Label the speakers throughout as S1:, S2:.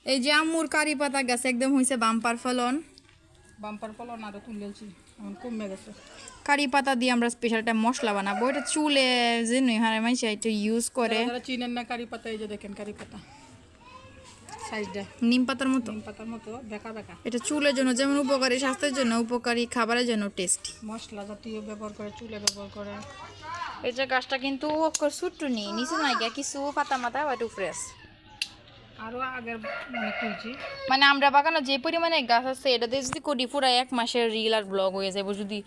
S1: এই যে আম্মুর কারি পাতা গাছ একদম হয়েছে বাম্পার ফলন।
S2: বাম্পার ফলন আরো তুলেছি, এখন কমে গেছে।
S1: কারি পাতা দিয়ে আমরা স্পেশাল একটা মশলা বানাবো, এটা চুলে যে নইহারে মাইছে এটা ইউজ করে।
S2: যারা চিনেন না কারি পাতা, এই যে দেখেন কারি পাতা সাইজটা
S1: নিম পাতার মতো,
S2: নিম পাতার মতো বেঁকা বেঁকা।
S1: এটা চুলের জন্য যেমন উপকারী, স্বাস্থ্যের জন্য উপকারী, খাবারের জন্য টেস্টি।
S2: মশলা জাতীয় ব্যবহার করে, চুলে ব্যবহার করে।
S1: এই যে গাছটা কিন্তু ছোট্ট নেই, নিচে নাই গিয়া কিছু পাতা মাথা একটু ফ্রেশ।
S2: আরো আগের মানে তুলছি,
S1: মানে আমরা বাগানে যে পরিমাণে গাছ আছে এটাতে যদি করি পুরো 1 মাসের রিল আর ব্লগ হয়ে যাবে। যদি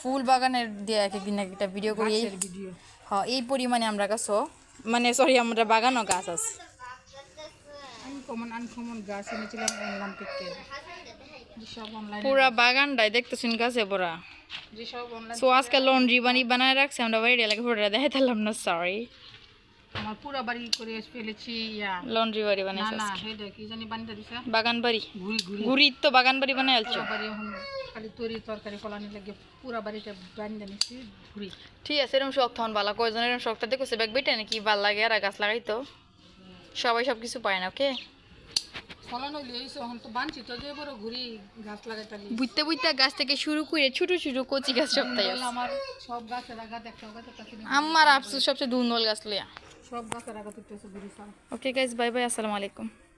S1: ফুল বাগানের দিয়ে একদিন একটা ভিডিও করি,
S2: গাছের ভিডিও।
S1: হ্যাঁ এই পরিমাণে আমরা গাছও মানে আমরা বাগানও গাছ আছে।
S2: আনকমন গাছ এনেছিলাম অনলাইন থেকে, যেসব অনলাইন
S1: পুরা বাগানটাই দেখতেছেন গাছে ভরা।
S2: যেসব অনলাইন।
S1: সো আজকে লন্ড্রি বানায় রাখছি আমরা বাড়িতে, এলাকা ফটোটা দেখাইতাম না, সরি।
S2: আমার পুরা বাড়ি করে ফেলেছি।
S1: লন্ড্রি বাড়ি
S2: না
S1: বানাইছে
S2: না, হেডে কি জানি বানিয়ে দিছে,
S1: বাগান বাড়ি,
S2: ঘুরি ঘুরি
S1: ঘুরি তো বাগান বাড়ি বানাই আলছো।
S2: পুরা বাড়ি এখন খালি তরি তরকারি ফলানি লাগে, পুরা বাড়িটা বানিয়ে নিছি ঘুরি।
S1: ঠিক আছে, এরকম শখ তখন ভালো, কয়জন এরকম শখটা দেখছে ব্যাগ বেটে নাকি ভাল লাগে আর গাছ লাগাইতো, সবাই সব কিছু পায় না। ওকে
S2: ফলানো লিয়েছে, এখন তো বানছি তো, যে বড় ঘুরি গাছ লাগাইতে
S1: বুঝতে বুঝতে গাছ থেকে শুরু করে ছোট ছোট কচি গাছ সবটাই আছে।
S2: আমার সব গাছের আঘাত একটা গাছের কাছে
S1: আমার আফসোস সবচেয়ে দুর্নল গাছ লইয়া।
S2: সব গাছের আঘাত উঠতেছে ঘুরি ছাড়া।
S1: ওকে গাইজ, বাই বাই, আসসালামু আলাইকুম।